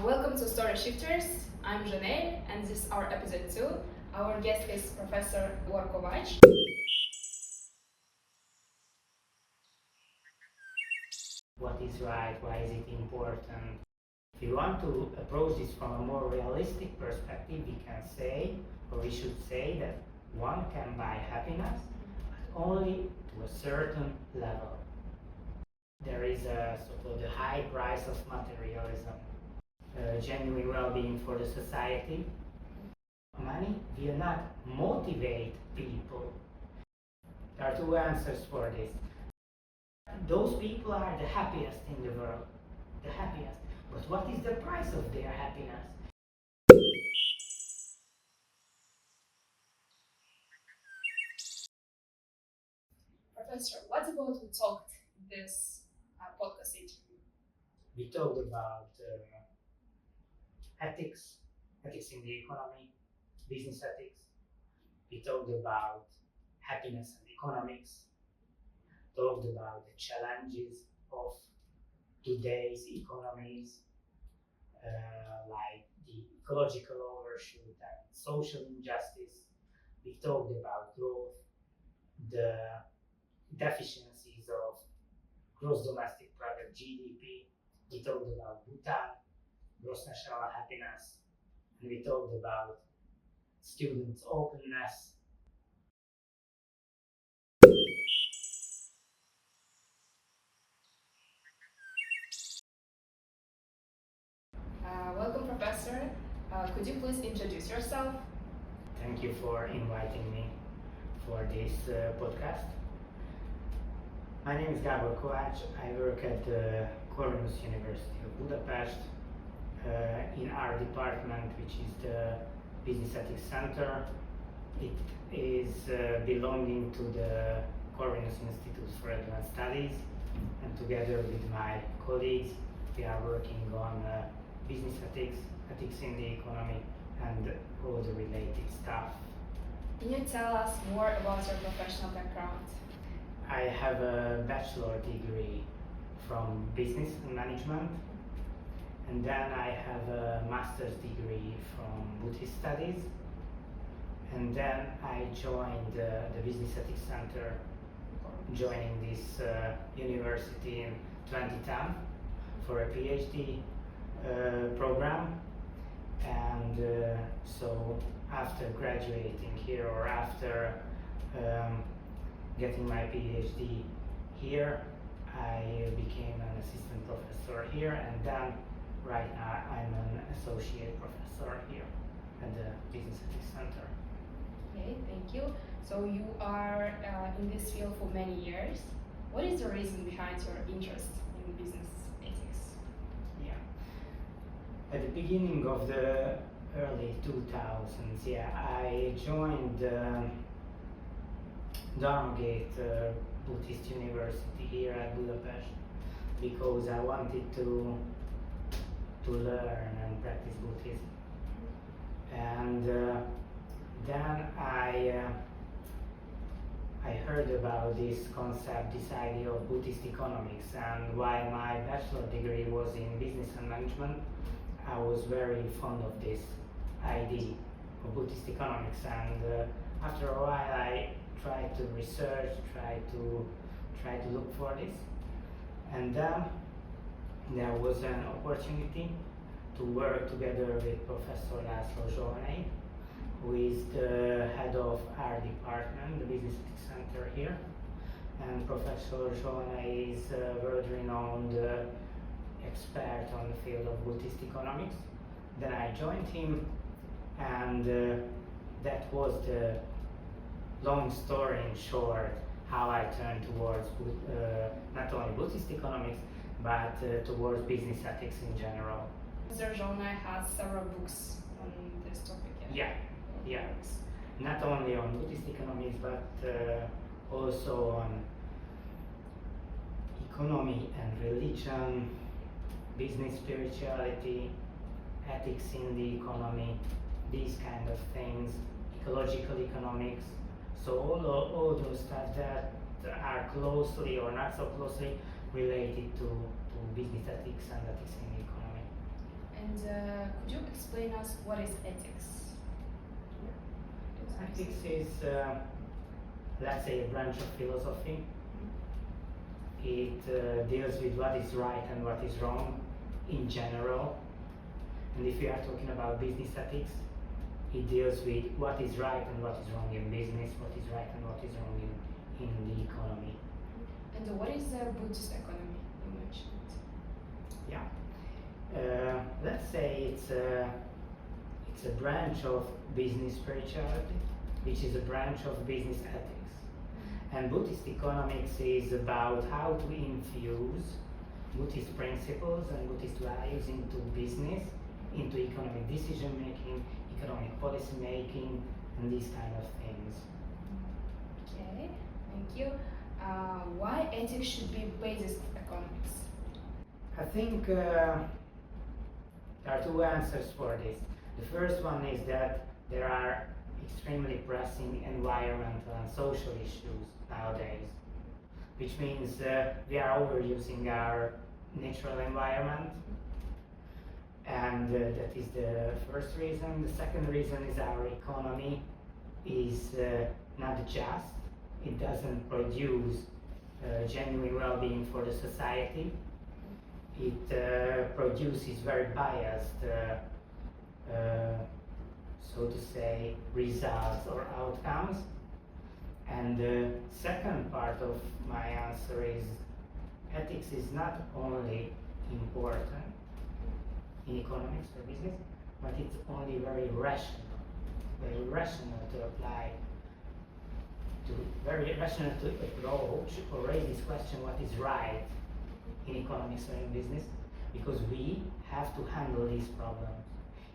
Welcome to Story Shifters. I'm Janelle, and this is our episode 2. Our guest is Professor Gabor Kovacs. What is right? Why is it important? If you want to approach this from a more realistic perspective, we can say, or we should say, that one can buy happiness, but only to a certain level. There is a sort of the high price of materialism, genuine well-being for the society. Money will not motivate people. There are two answers for this. Those people are the happiest in the world, the happiest. But what is the price of their happiness? Professor, what about we talked this podcast interview? We talked about ethics in the economy, business ethics. We talked about happiness and economics. Talked about the challenges of today's economies, like the ecological overshoot and social injustice. We talked about growth, the deficiencies of gross domestic product (GDP). We talked about Bhutan, gross national happiness, and we talked about students' openness. Welcome, Professor. Could you please introduce yourself? Thank you for inviting me for this podcast. My name is Gabor Kovacs. I work at the University of Budapest in our department, which is the Business Ethics Center. It is belonging to the Corvinus Institute for Advanced Studies, and together with my colleagues, we are working on business ethics, ethics in the economy, and all the related stuff. Can you tell us more about your professional background? I have a bachelor degree from business and management, and then I have a master's degree from Buddhist studies, and then I joined the Business Ethics Center, joining this university in 2010 for a PhD program. And so after graduating here, or after getting my PhD here, I became an assistant professor here, and then right now I'm an associate professor here at the Business Ethics Center. Okay, thank you. So you are in this field for many years. What is the reason behind your interest in business ethics? Yeah. At the beginning of the early 2000s, I joined Dharmagate Buddhist University here at Budapest because I wanted to learn and practice Buddhism. And then I heard about this concept, this idea of Buddhist economics, and while my bachelor degree was in business and management, I was very fond of this idea of Buddhist economics, and after a while I tried to research, try to look for this, and then there was an opportunity to work together with Professor Gabor Kovacs, who is the head of our department, the Business Ethics Center here. And Professor Kovacs is a world-renowned expert on the field of Buddhist economics. Then I joined him, and that was the long story in short, how I turned towards not only Buddhist economics, but towards business ethics in general. Professor Kovacs has several books on this topic. Yeah. Not only on Buddhist economics, but also on economy and religion, business spirituality, ethics in the economy, these kind of things, ecological economics. So all those stuff that are closely or not so closely related to business ethics and ethics in the economy. And Could you explain us what is ethics? Ethics is, let's say, a branch of philosophy. It deals with what is right and what is wrong in general. And if we are talking about business ethics, it deals with what is right and what is wrong in business, what is right and what is wrong in the economy. And what is the Buddhist economy you mentioned? Yeah. Let's say it's a branch of business spirituality, which is a branch of business ethics. And Buddhist economics is about how to infuse Buddhist principles and Buddhist values into business, into economic decision making, economic policy making, and these kind of things. Okay, thank you. Why ethics should be basis of economics? I think there are two answers for this. The first one is that there are extremely pressing environmental and social issues nowadays, which means we are overusing our natural environment, and that is the first reason. The second reason is our economy is not just. It doesn't produce genuine well-being for the society. It produces very biased, so to say, results or outcomes. And the second part of my answer is ethics is not only important in economics or business, but it's only very rational to apply, very rational to approach or raise this question, what is right in economics or in business, because we have to handle these problems.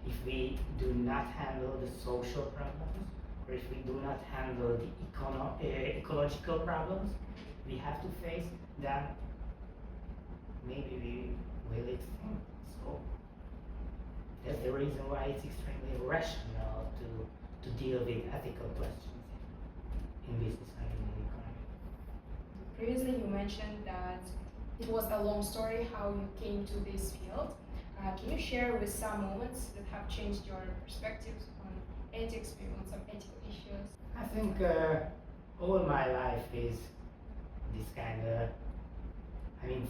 If we do not handle the social problems, or if we do not handle the ecological problems we have to face, then maybe we will extinct. So that's the reason why it's extremely rational to deal with ethical questions in business and in economy. Previously you mentioned that it was a long story how you came to this field. Can you share with some moments that have changed your perspectives on ethics, maybe on some ethical issues? I think all my life is this kind of,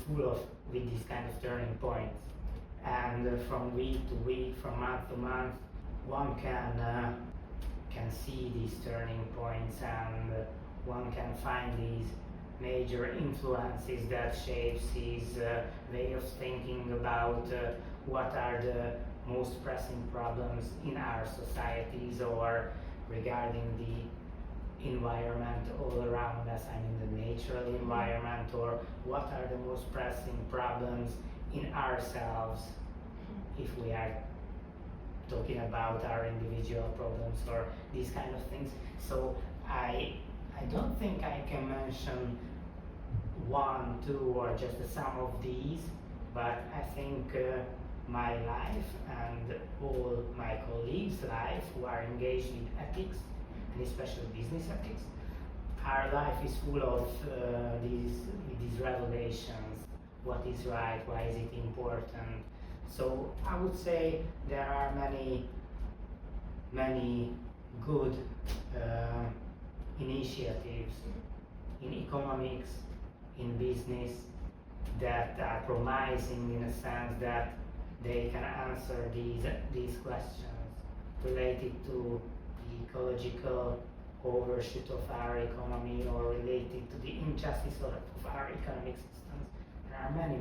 full of with these kind of turning points. And from week to week, from month to month, one can see these turning points, and one can find these major influences that shapes his way of thinking about what are the most pressing problems in our societies or regarding the environment all around us, the natural environment, or what are the most pressing problems in ourselves if we are talking about our individual problems or these kind of things. So I don't think I can mention one, two, or just the sum of these, but I think my life and all my colleagues' life who are engaged with ethics, and especially business ethics, our life is full of these revelations. What is right? Why is it important? So I would say there are many good initiatives in economics, in business, that are promising in a sense that they can answer these questions related to the ecological overshoot of our economy or related to the injustice of our economic systems. There are many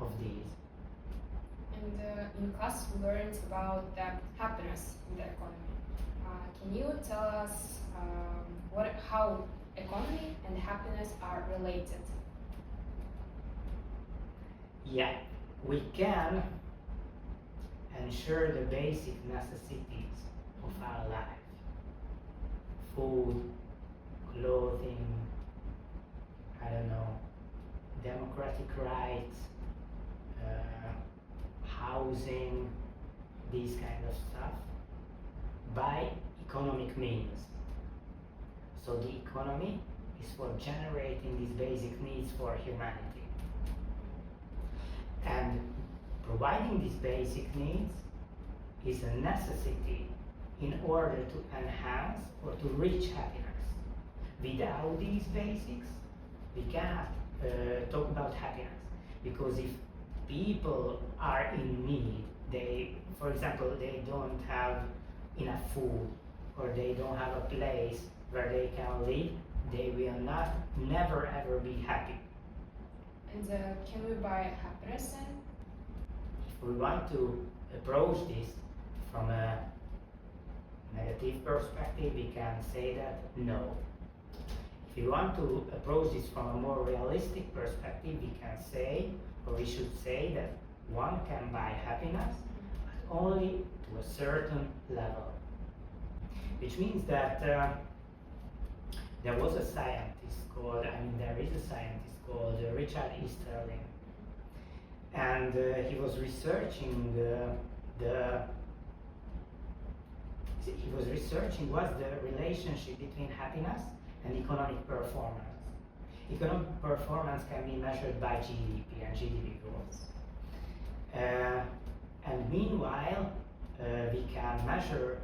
of these. And in class we learned about the happiness in the economy. Can you tell us how economy and happiness are related? Yeah, we can ensure the basic necessities of our life. Food, clothing, democratic rights, housing, these kind of stuff, by economic means. So the economy is for generating these basic needs for humanity. And providing these basic needs is a necessity in order to enhance or to reach happiness. Without these basics, we cannot talk about happiness. Because if people are in need, for example, they don't have enough food, or they don't have a place where they can live, they will never ever be happy. And can we buy happiness then? If we want to approach this from a negative perspective, we can say that no. If we want to approach this from a more realistic perspective, we can say, or we should say, that one can buy happiness, but only to a certain level. Which means that there was a scientist called, there is a scientist called Richard Easterling, and he was researching what's the relationship between happiness and economic performance. Economic performance can be measured by GDP and GDP growth. And meanwhile, we can measure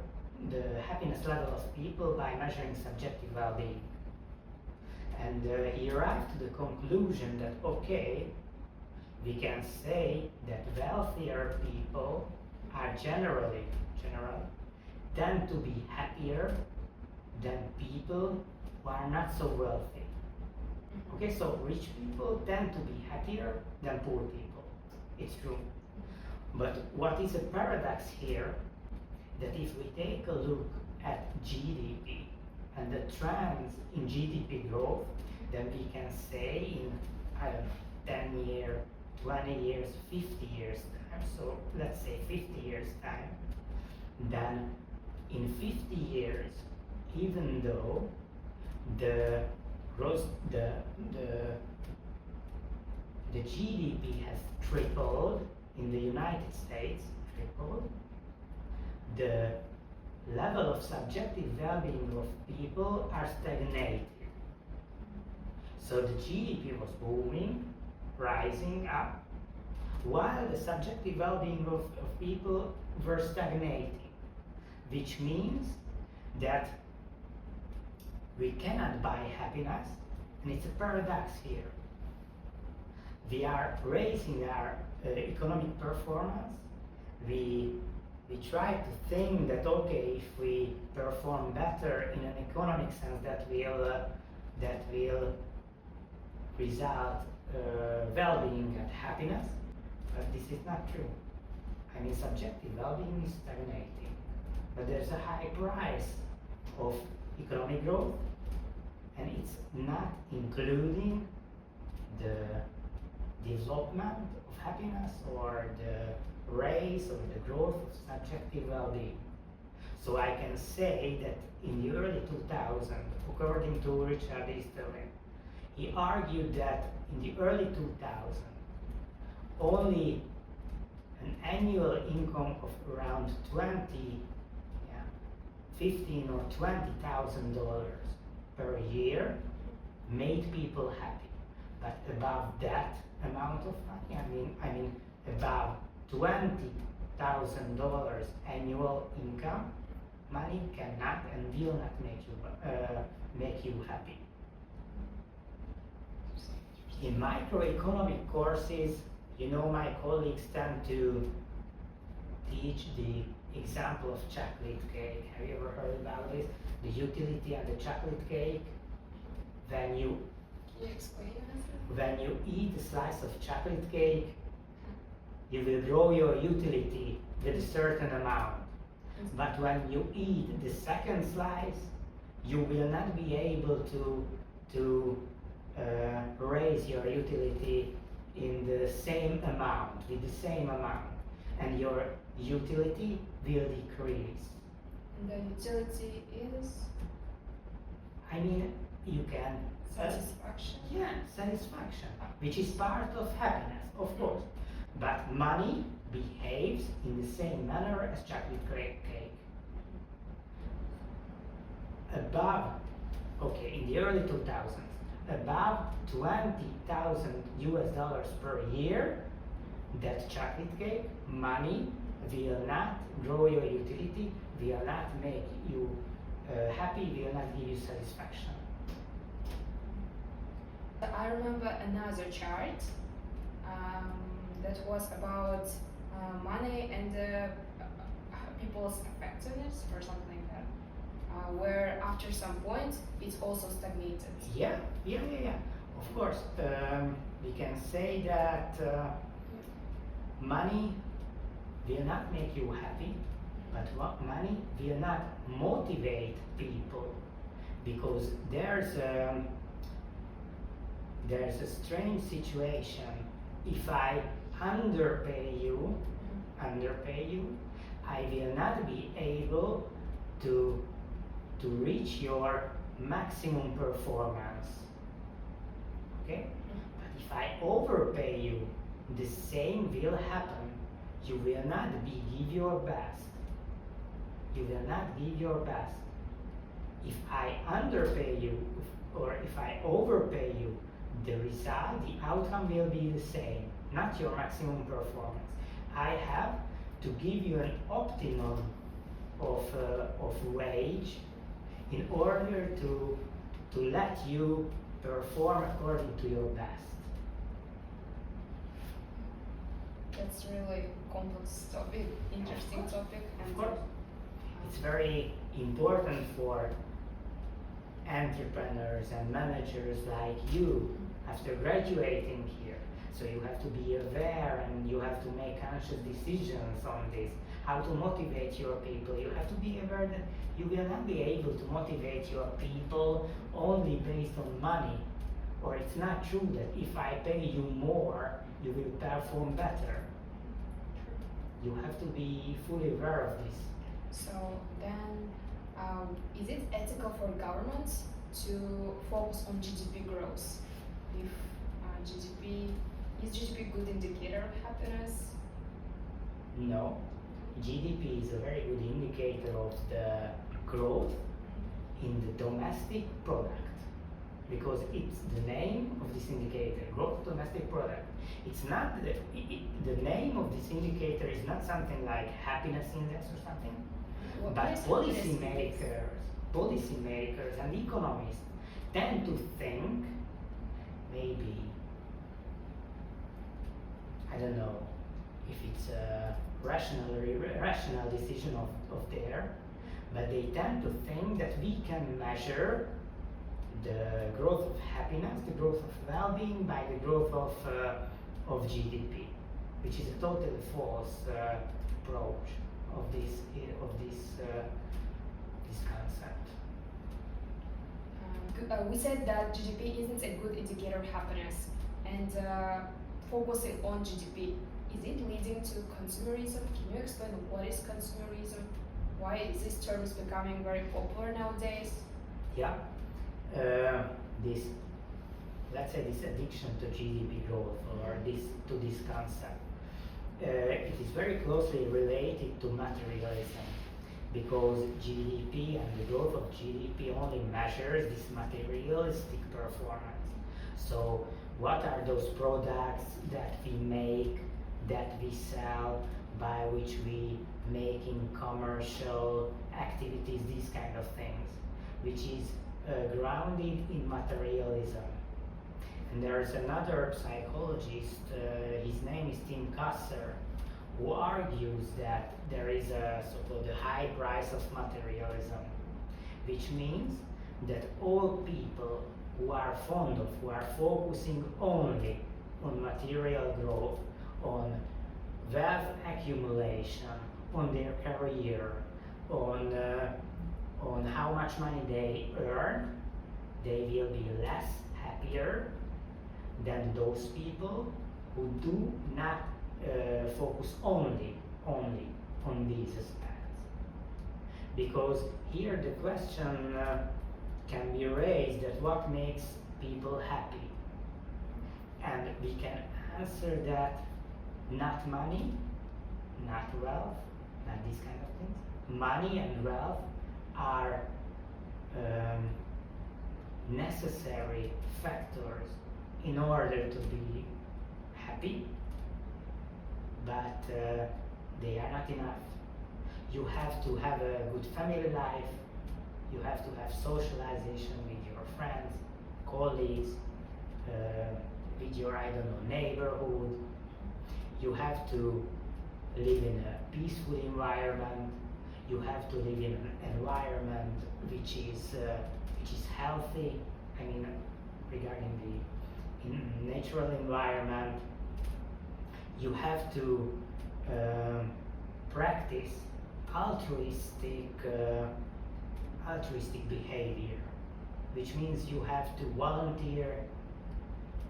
the happiness level of people by measuring subjective well-being. And he arrived to the conclusion that, okay, we can say that wealthier people are generally tend to be happier than people who are not so wealthy. Okay, so rich people tend to be happier than poor people. It's true. But what is a paradox here, that if we take a look at GDP and the trends in GDP growth, then we can say in, 10 years, 20 years, 50 years time, so let's say 50 years time, then in 50 years, even though the GDP has tripled in the United States, the level of subjective well-being of people are stagnated. So the GDP was booming, rising up, while the subjective well-being of people were stagnating, which means that we cannot buy happiness, and it's a paradox here. We are raising our economic performance. We try to think that, okay, if we perform better in an economic sense, that will result well-being and happiness, but this is not true. Subjective well-being is stagnating, but there's a high price of economic growth, and it's not including the development of happiness or the raise or the growth of subjective well-being. So I can say that in the early 2000s, according to Richard Easterling, he argued that in the early 2000s, only an annual income of around $15,000 or $20,000 per year made people happy. But above that amount of money, above $20,000 annual income, money cannot and will not make you happy. In microeconomic courses, my colleagues tend to teach the example of chocolate cake. Have you ever heard about this? The utility of the chocolate cake. Can you explain it? When you eat a slice of chocolate cake, you will grow your utility with a certain amount. But when you eat the second slice, you will not be able to raise your utility in the same amount, with the same amount, and your utility will decrease. And the utility is? You can... Satisfaction? Satisfaction, which is part of happiness, of course. But money behaves in the same manner as chocolate cake. In the early 2000s, above $20,000 per year, that chocolate cake, money will not grow your utility, will not make you happy, will not give you satisfaction. I remember another chart that was about money and people's effectiveness or something like that, where after some point it's also stagnated. Yeah. Of course, we can say that money will not make you happy, but money will not motivate people, because there's a strange situation. If I underpay you, I will not be able to reach your maximum performance. Okay? But if I overpay you, the same will happen. You will not give your best. You will not give your best. If I underpay you or if I overpay you, the result, the outcome will be the same, not your maximum performance. I have to give you an optimum of wage in order to let you perform according to your best. That's really complex topic, interesting topic, and of course, it's very important for entrepreneurs and managers like you after graduating here. So you have to be aware and you have to make conscious decisions on this. How to motivate your people. You have to be aware that you will not be able to motivate your people only based on money. Or it's not true that if I pay you more, you will perform better. You have to be fully aware of this. So then, is it ethical for governments to focus on GDP growth? If is GDP good indicator of happiness? No. GDP is a very good indicator of the growth in the domestic product, because it's the name of this indicator, growth domestic product. It's not the name of this indicator is not something like happiness index or something, but policymakers and economists tend to think maybe, I don't know if it's a rational decision of theirs, but they tend to think that we can measure the growth of happiness, the growth of well-being by the growth of GDP, which is a totally false approach of this concept. We said that GDP isn't a good indicator of happiness, and focusing on GDP, is it leading to consumerism? Can you explain what is consumerism? Why is this term becoming very popular nowadays? Yeah, let's say this addiction to GDP growth or to this concept, it is very closely related to materialism, because GDP and the growth of GDP only measures this materialistic performance. So what are those products that we make, that we sell, by which we making commercial activities, these kind of things, which is grounded in materialism. And there is another psychologist, his name is Kasser, who argues that there is a sort of the high price of materialism, which means that all people who are focusing only on material growth, on wealth accumulation, on their career, on how much money they earn, they will be less happier than those people who do not focus only on these aspects. Because here the question can be raised that what makes people happy? And we can answer that not money, not wealth, not these kind of things. Money and wealth are necessary factors in order to be happy, but they are not enough. You have to have a good family life, you have to have socialization with your friends, colleagues, with your, I don't know, neighborhood. You have to live in a peaceful environment. You have to live in an environment which is healthy. I mean, regarding the natural environment, you have to practice altruistic behavior, which means you have to volunteer.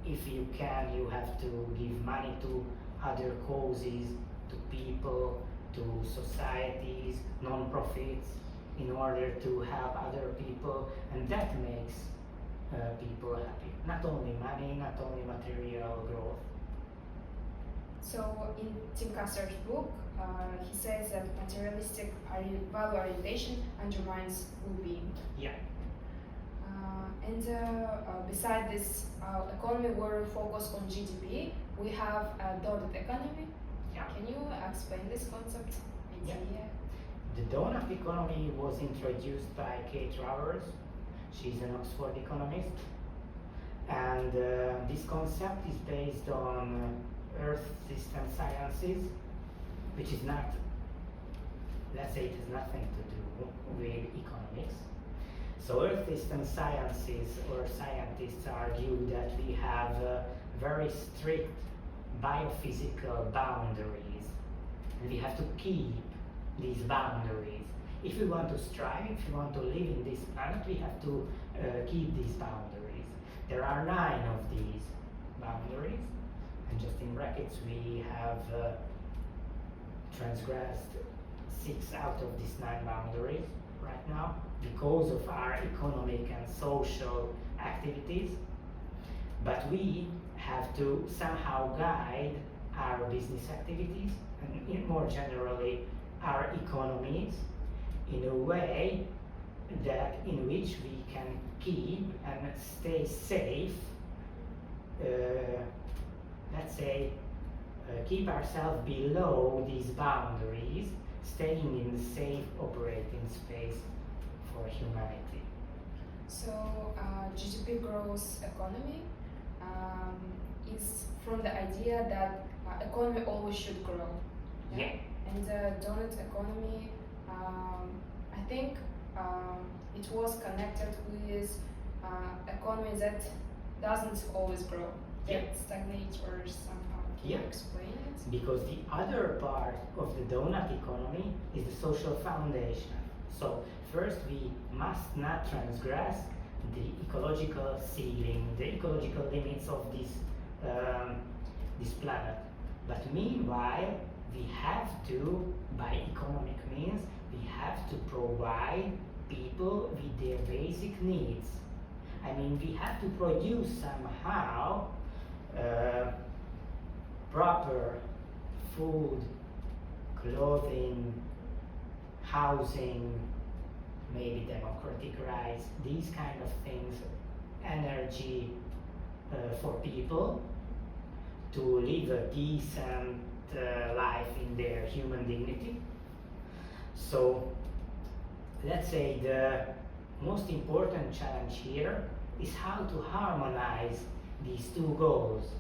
If you can, you have to give money to other causes, to people, to societies, non-profits, in order to help other people, and that makes people happy. Not only money, not only material growth. So in Tim Kasser's book, he says that materialistic value orientation undermines well-being. Yeah. And beside this economy where we focus on GDP, we have a donut economy. Yeah. Can you explain this concept? Yeah. The donut economy was introduced by Kate Raworth. She's an Oxford economist. And this concept is based on Earth system sciences, which is not, let's say it has nothing to do with economics. So Earth system sciences or scientists argue that we have very strict biophysical boundaries, and we have to keep these boundaries. If we want to strive, if we want to live in this planet, we have to keep these boundaries. There are 9 of these boundaries, and just in brackets we have transgressed 6 out of these 9 boundaries right now because of our economic and social activities. But we have to somehow guide our business activities and more generally our economies in a way that in which we can keep and stay safe, let's say keep ourselves below these boundaries, staying in the safe operating space for humanity. So GDP growth economy is from the idea that economy always should grow. Yeah. And the donut economy, I think it was connected with economy that doesn't always grow. Yeah. It stagnates or somehow. Can you explain it? Because the other part of the donut economy is the social foundation. So first we must not transgress the ecological ceiling, the ecological limits of this planet. But meanwhile, we have to, by economic means, we have to provide people with their basic needs. I mean, we have to produce somehow proper food, clothing, housing, maybe democratic rights, these kind of things, energy for people to live a decent life in their human dignity. So let's say the most important challenge here is how to harmonize these 2 goals,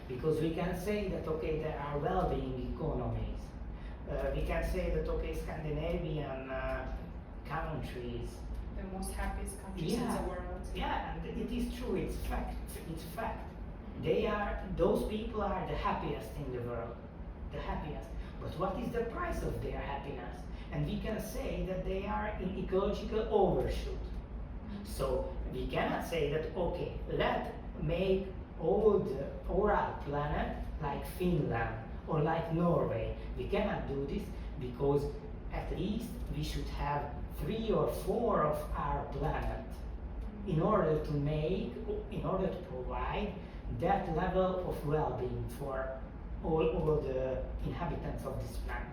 because we can say that okay, there are well-being economies, we can say that okay, Scandinavian countries, The most happiest countries in the world. yeah, and it is true, it's fact. They are, those people are the happiest in the world, the happiest. But what is the price of their happiness? And we can say that they are in ecological overshoot. So we cannot say that okay, let's make all our planet like Finland or like Norway. We cannot do this because at least we should have 3 or 4 of our planet in order to provide that level of well-being for all the inhabitants of this planet.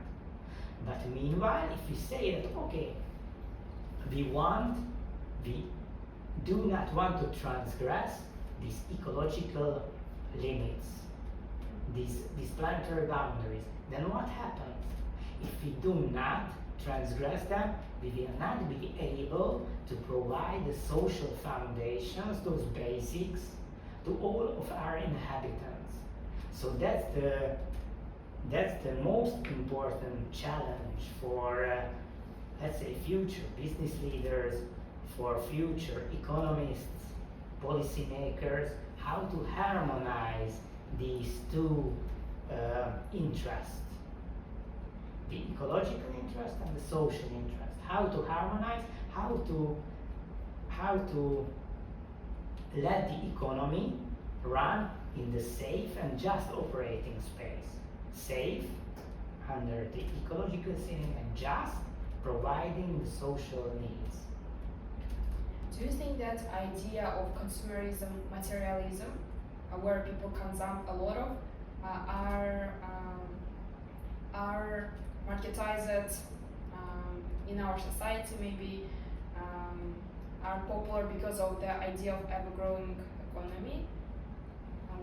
But meanwhile, if we say that okay, we do not want to transgress these ecological limits, these planetary boundaries, then what happens? If we do not transgress them, we will not be able to provide the social foundations, those basics, to all of our inhabitants. So that's the most important challenge for, let's say, future business leaders, for future economists, policymakers, how to harmonize these two interests, the ecological interest and the social interest. How to harmonize, how to let the economy run in the safe and just operating space. Safe under the ecological ceiling and just providing the social needs. Do you think that idea of consumerism, materialism, where people consume a lot of, are marketized in our society, maybe are popular because of the idea of ever-growing economy?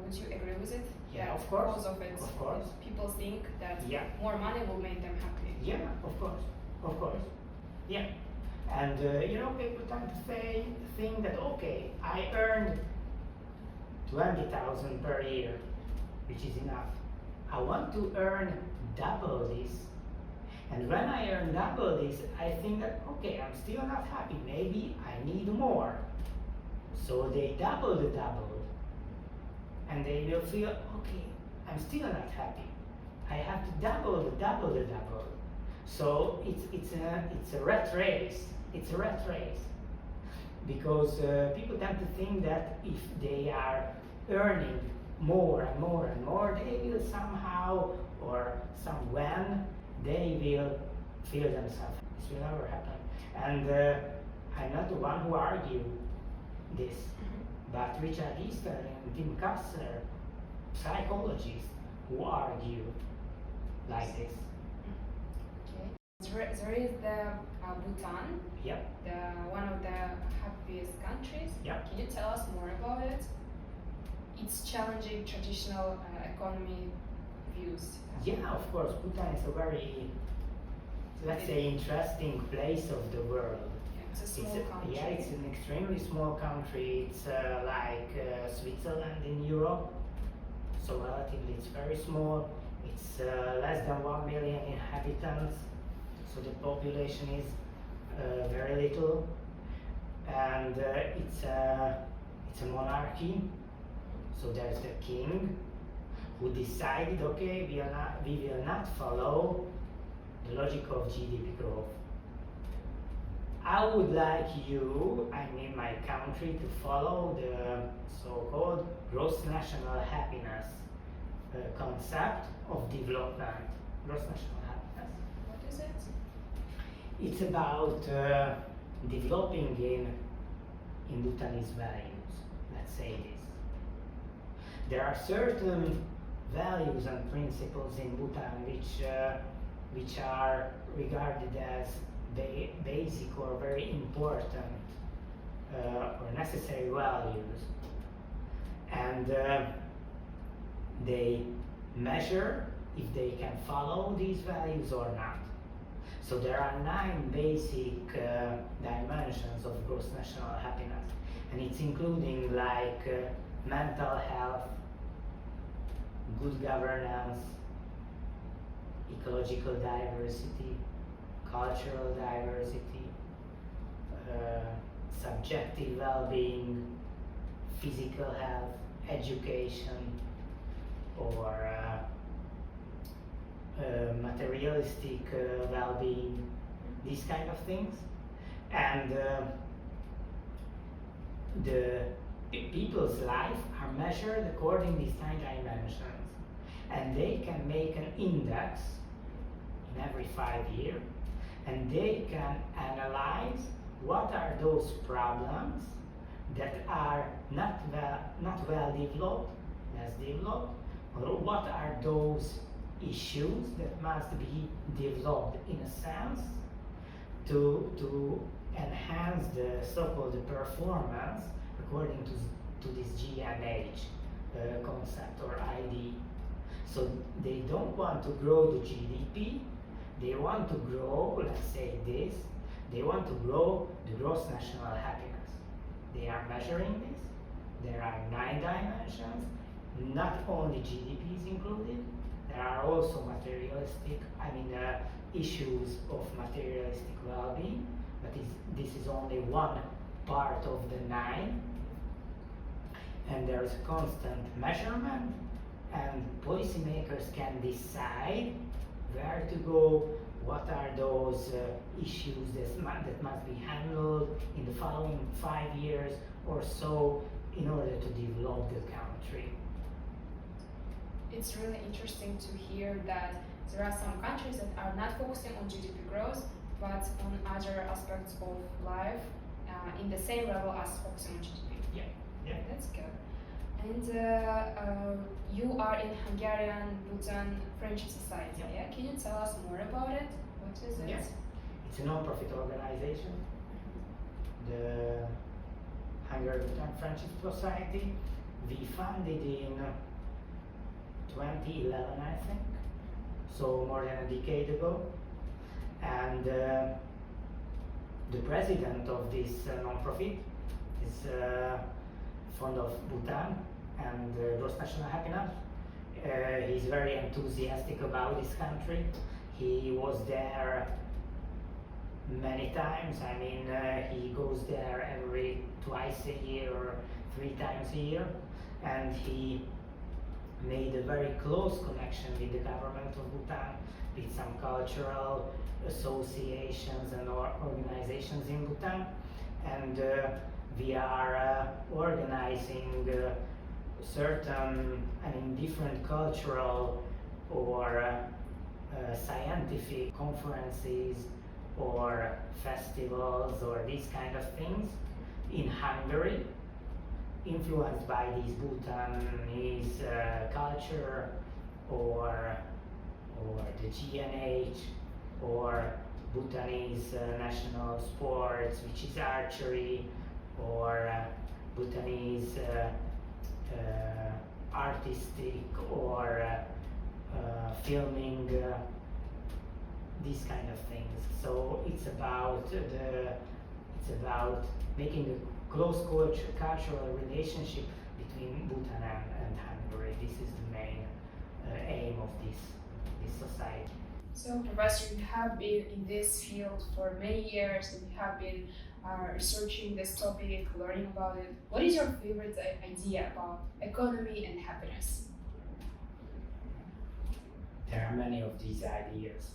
Would you agree with it? Yeah, that of course. Because of it, Of course. people think that Yeah. more money will make them happy. Yeah, of course. Yeah. And people tend to think that, okay, I earned 20,000 per year, which is enough. I want to earn double this. And when I earn double this, I think that, okay, I'm still not happy. Maybe I need more. So they double the double. And they will feel, okay, I'm still not happy. I have to double the double the double. So it's a rat race. It's a rat race. Because people tend to think that if they are earning more and more and more, they will somehow or when they will feel themselves. This will never happen. And I'm not the one who argue this, but Richard Easter and Tim Kasser, psychologists, who argue like this. Okay. There is the Bhutan, Yep. one of the happiest countries. Yep. Can you tell us more about it? It's challenging traditional economy views. Yeah, of course. Bhutan is a very, let's say, interesting place of the world. Yeah, it's a small country. Yeah, it's an extremely small country. It's like Switzerland in Europe. So relatively, it's very small. It's less than 1 million inhabitants. So the population is very little, and it's a monarchy. So there's the king, who decided, okay, we will not follow the logic of GDP growth. I would like my country, to follow the so-called gross national happiness concept of development. Gross national happiness. What is it? It's about developing in Bhutanese values, let's say this. There are certain values and principles in Bhutan which are regarded as basic or very important or necessary values, and they measure if they can follow these values or not. So there are 9 basic dimensions of gross national happiness, and it's including like mental health, good governance, ecological diversity, cultural diversity, subjective well-being, physical health, education, or materialistic well-being, these kind of things. And the people's life are measured according to these 9 dimensions, and they can make an index in every 5 years, and they can analyze what are those problems that are not well developed, less developed, or what are those issues that must be developed in a sense to enhance the so-called performance according to this GNH concept or ID. So they don't want to grow the GDP, they want to grow, let's say this, they want to grow the gross national happiness. They are measuring this. There are 9 dimensions, not only GDP is included, there are also materialistic, issues of materialistic well-being, but this is only one part of the 9, and there is a constant measurement, and policymakers can decide where to go, what are those issues that must be handled in the following 5 years or so in order to develop the country. It's really interesting to hear that there are some countries that are not focusing on GDP growth, but on other aspects of life in the same level as focusing on GDP. Yeah. That's good. And you are in Hungarian, Bhutan Friendship Society. Yeah. Can you tell us more about it? What is it? Yes. It's a non-profit organization. The Hungarian Bhutan Friendship Society. We founded in 2011, I think, so more than a decade ago. And the president of this non-profit is fond of Bhutan and gross national happiness. He's very enthusiastic about this country. He was there many times. He goes there every twice a year or 3 times a year, and he made a very close connection with the government of Bhutan, with some cultural associations and organizations in Bhutan, and we are organizing certain, different cultural or scientific conferences or festivals or these kind of things in Hungary, influenced by this Bhutanese culture or the GNH or Bhutanese national sports, which is archery, or Bhutanese artistic or filming, these kind of things. So it's about making a close cultural relationship between Bhutan and Hungary. This is the main aim of this society. So, Professor, you have been in this field for many years and you have been researching this topic, learning about it. What is your favorite idea about economy and happiness? There are many of these ideas,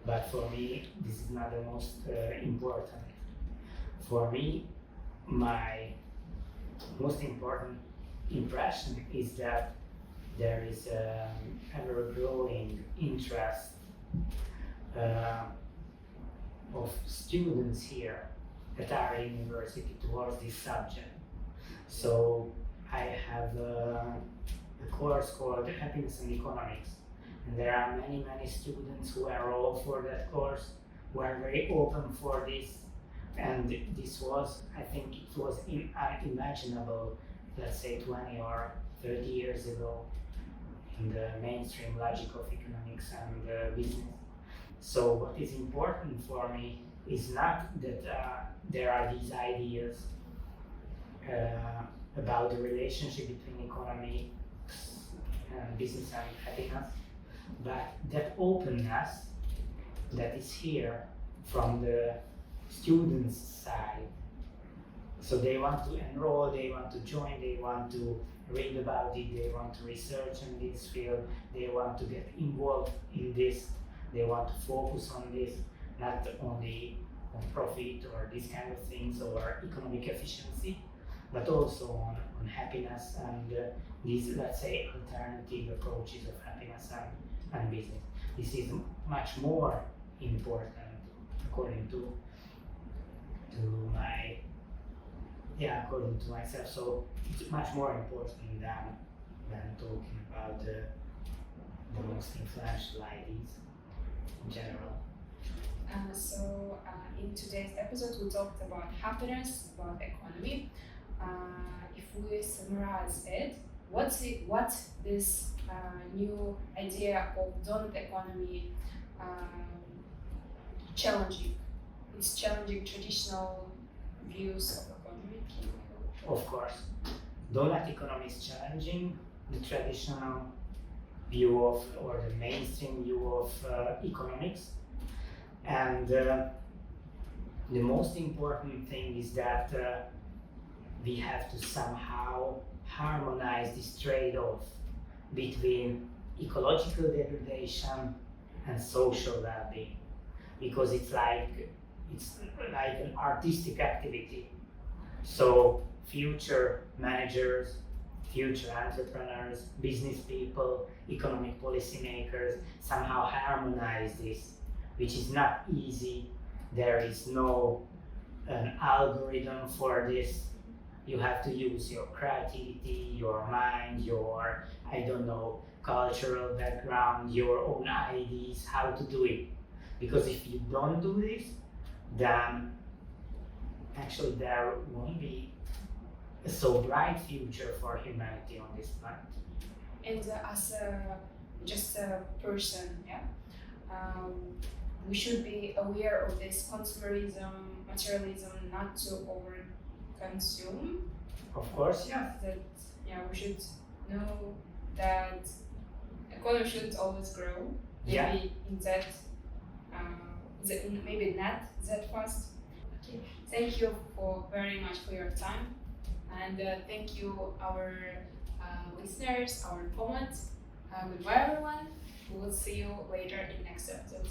but for me, this is not the most important. For me, my most important impression is that there is ever-growing interest of students here at our university towards this subject. So I have a course called Happiness and Economics, and there are many students who enroll for that course, who are very open for this, and this was, I think it was unimaginable, let's say 20 or 30 years ago in the mainstream logic of economics and business. So what is important for me is not that there are these ideas about the relationship between economy and business and happiness, but that openness that is here from the students' side. So they want to enroll, they want to join, they want to read about it, they want to research in this field, they want to get involved in this, they want to focus on this, not only on profit or these kind of things or economic efficiency, but also on happiness and these, let's say, alternative approaches of happiness and business. This is much more important according to myself. So it's much more important than talking about the most influential ideas in general. In today's episode, we talked about happiness, about economy. If we summarize it, what this new idea of donut economy challenging? It's challenging traditional views of economy. Of course, donut economy is challenging the traditional view of, or the mainstream view of economics. And the most important thing is that we have to somehow harmonize this trade-off between ecological degradation and social well-being, because it's like an artistic activity. So future managers, future entrepreneurs, business people, economic policymakers somehow harmonize this, which is not easy. There is no an algorithm for this. You have to use your creativity, your mind, your, I don't know, cultural background, your own ideas, how to do it. Because if you don't do this, then actually there won't be a so bright future for humanity on this planet. And as just a person, yeah, we should be aware of this consumerism, materialism, not to over-consume. Of course, yeah. That we should know that economy should always grow. Maybe in that, maybe not that fast. Okay. Thank you very much for your time, and thank you our listeners, our comments. Goodbye, everyone. We will see you later in next episode.